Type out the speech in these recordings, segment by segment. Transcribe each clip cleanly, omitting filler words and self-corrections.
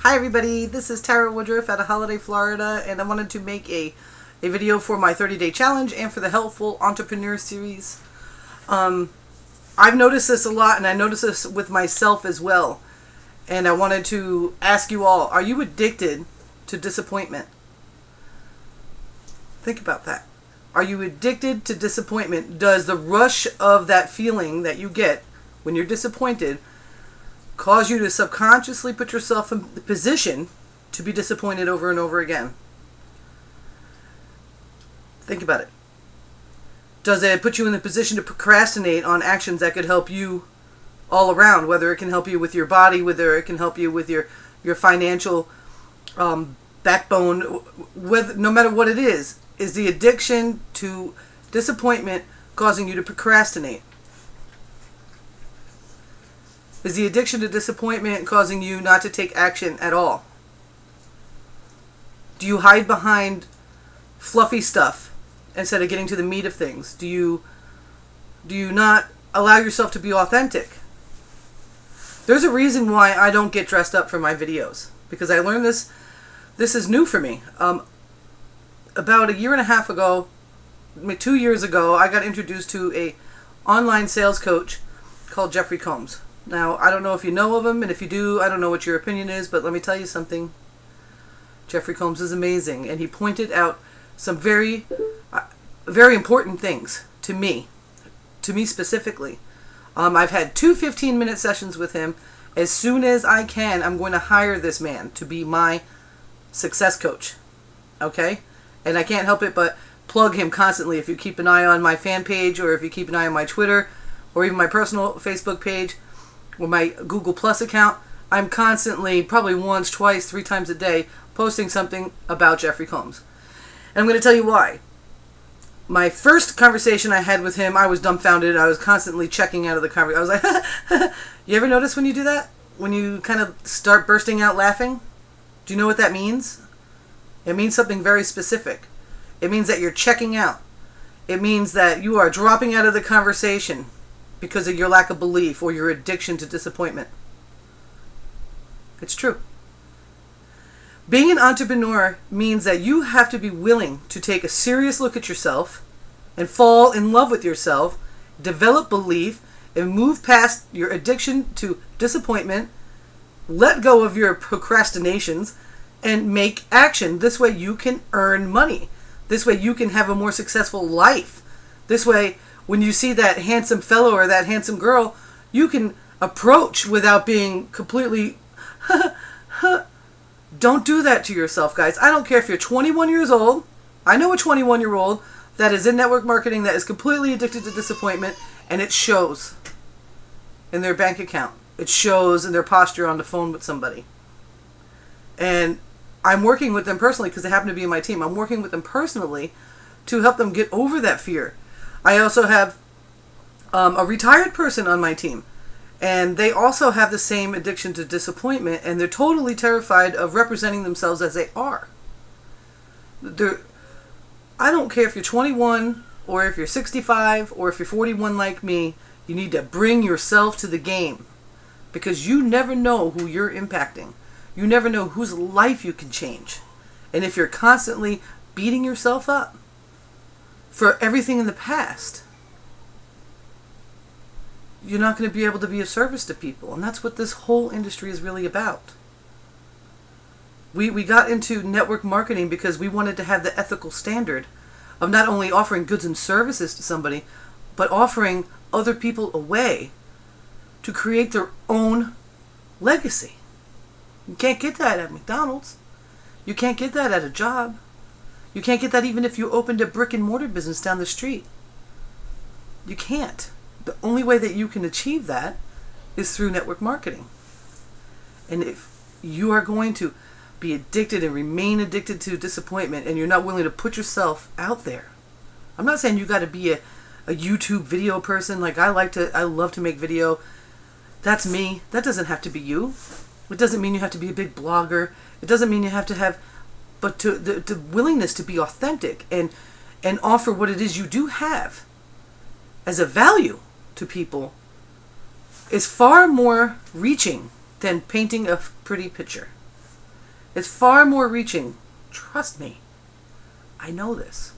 Hi everybody, this is Tara Woodruff out of Holiday, Florida, and I wanted to make a video for my 30-day challenge and for the Helpful Entrepreneur series. I've noticed this a lot, and I noticed this with myself as well. And I wanted to ask you all, are you addicted to disappointment? Think about that. Are you addicted to disappointment? Does the rush of that feeling that you get when you're disappointed cause you to subconsciously put yourself in the position to be disappointed over and over again? Think about it. Does it put you in the position to procrastinate on actions that could help you all around, whether it can help you with your body, whether it can help you with your financial backbone, no matter what it is the addiction to disappointment causing you to procrastinate? Is the addiction to disappointment causing you not to take action at all? Do you hide behind fluffy stuff instead of getting to the meat of things? Do you not allow yourself to be authentic? There's a reason why I don't get dressed up for my videos, because I learned this is new for me. About a year and a half ago, 2 years ago, I got introduced to a online sales coach called Jeffery. Now, I don't know if you know of him, and if you do, I don't know what your opinion is, but let me tell you something. Jeffery is amazing, and he pointed out some very, very important things to me specifically. I've had 2 15-minute sessions with him. As soon as I can, I'm going to hire this man to be my success coach, okay? And I can't help it but plug him constantly. If you keep an eye on my fan page, or if you keep an eye on my Twitter, or even my personal Facebook page, or my Google Plus account, I'm constantly, probably once, twice, 3 times a day, posting something about Jeffery. And I'm going to tell you why. My first conversation I had with him, I was dumbfounded. I was constantly checking out of the conversation. I was like, you ever notice when you do that? When you kind of start bursting out laughing? Do you know what that means? It means something very specific. It means that you're checking out. It means that you are dropping out of the conversation because of your lack of belief or your addiction to disappointment. It's true. Being an entrepreneur means that you have to be willing to take a serious look at yourself and fall in love with yourself, develop belief, and move past your addiction to disappointment, let go of your procrastinations, and make action. This way you can earn money. This way you can have a more successful life. This way, when you see that handsome fellow or that handsome girl, you can approach without being completely... Don't do that to yourself, guys. I don't care if you're 21 years old. I know a 21-year-old that is in network marketing that is completely addicted to disappointment, and it shows in their bank account. It shows in their posture on the phone with somebody. And I'm working with them personally because they happen to be in my team. I'm working with them personally to help them get over that fear. I also have a retired person on my team, and they also have the same addiction to disappointment, and they're totally terrified of representing themselves as they are. I don't care if you're 21 or if you're 65 or if you're 41 like me, you need to bring yourself to the game, because you never know who you're impacting. You never know whose life you can change. And if you're constantly beating yourself up for everything in the past, you're not going to be able to be of service to people. And that's what this whole industry is really about. We got into network marketing because we wanted to have the ethical standard of not only offering goods and services to somebody, but offering other people a way to create their own legacy. You can't get that at McDonald's. You can't get that at a job. You can't get that even if you opened a brick and mortar business down the street. You can't. The only way that you can achieve that is through network marketing. And if you are going to be addicted and remain addicted to disappointment, and you're not willing to put yourself out there, I'm not saying you got to be a YouTube video person. Like I love to make video. That's me. That doesn't have to be you. It doesn't mean you have to be a big blogger. It doesn't mean you have to have, but the willingness to be authentic and offer what it is you do have as a value to people is far more reaching than painting a pretty picture. It's far more reaching. Trust me. I know this.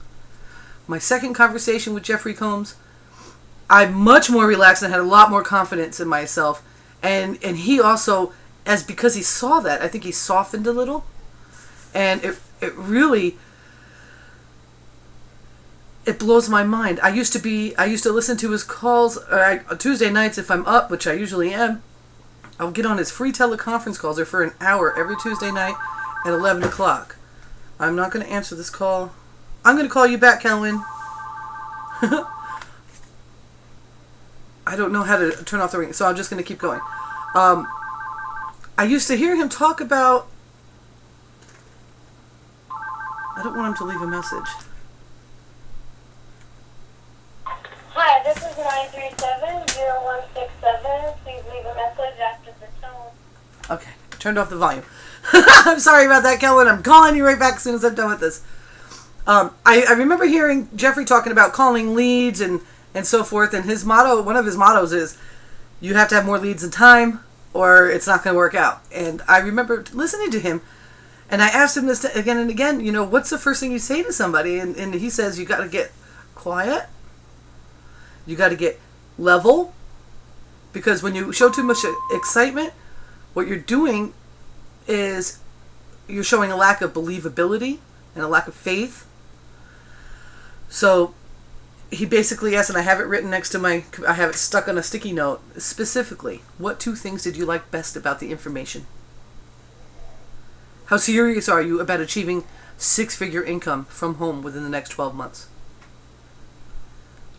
My second conversation with Jeffrey Combs, I'm much more relaxed and had a lot more confidence in myself. And he also, because he saw that, I think he softened a little. And it really, it blows my mind. I used to listen to his calls Tuesday nights if I'm up, which I usually am. I'll get on his free teleconference calls. They're for an hour every Tuesday night at 11 o'clock. I'm not going to answer this call. I'm going to call you back, Kelvin. I don't know how to turn off the ring, so I'm just going to keep going. I used to hear him talk about... I don't want him to leave a message. Hi, this is 937-0167. Please leave a message after the tone. Okay, turned off the volume. I'm sorry about that, Kelvin. I'm calling you right back as soon as I'm done with this. I remember hearing Jeffrey talking about calling leads and so forth, and his motto, one of his mottos is, you have to have more leads in time or it's not going to work out. And I remember listening to him, and I asked him this again and again, what's the first thing you say to somebody? And he says, you got to get quiet. You got to get level. Because when you show too much excitement, what you're doing is you're showing a lack of believability and a lack of faith. So he basically asked, and I have it written next to I have it stuck on a sticky note, specifically, what 2 things did you like best about the information? How serious are you about achieving 6-figure income from home within the next 12 months?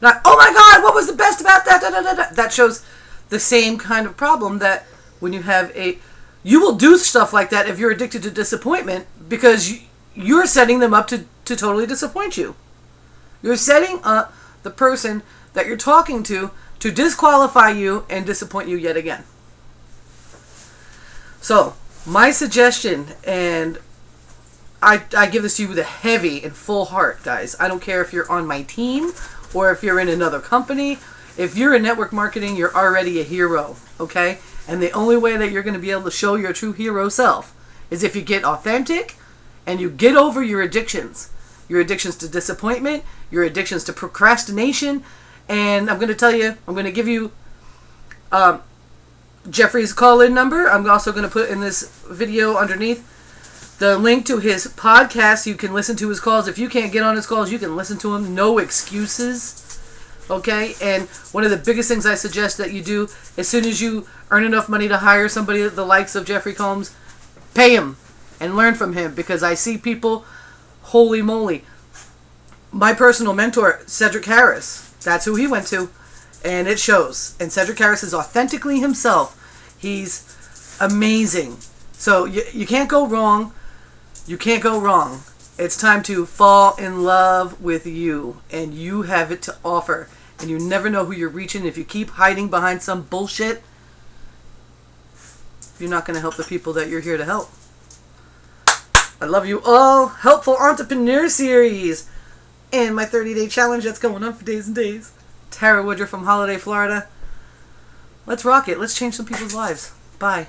Not, oh my God, what was the best about that? Da, da, da, da. That shows the same kind of problem that when you have you will do stuff like that if you're addicted to disappointment, because you're setting them up to totally disappoint you. You're setting up the person that you're talking to disqualify you and disappoint you yet again. So, my suggestion, and I give this to you with a heavy and full heart, guys. I don't care if you're on my team or if you're in another company. If you're in network marketing, you're already a hero, okay? And the only way that you're going to be able to show your true hero self is if you get authentic and you get over your addictions. Your addictions to disappointment, your addictions to procrastination. And I'm going to tell you, I'm going to give you Jeffrey's call-in number. I'm also going to put in this video underneath the link to his podcast. You can listen to his calls. If you can't get on his calls, you can listen to him. No excuses. Okay? And one of the biggest things I suggest that you do, as soon as you earn enough money to hire somebody the likes of Jeffrey Combs, pay him and learn from him. Because I see people, holy moly. My personal mentor, Cedric Harris, that's who he went to. And it shows. And Cedric Harris is authentically himself. He's amazing. So you can't go wrong. You can't go wrong. It's time to fall in love with you. And you have it to offer. And you never know who you're reaching. If you keep hiding behind some bullshit, you're not going to help the people that you're here to help. I love you all. Helpful Entrepreneur Series. And my 30-day challenge that's going on for days and days. Tara Woodruff from Holiday, Florida. Let's rock it. Let's change some people's lives. Bye.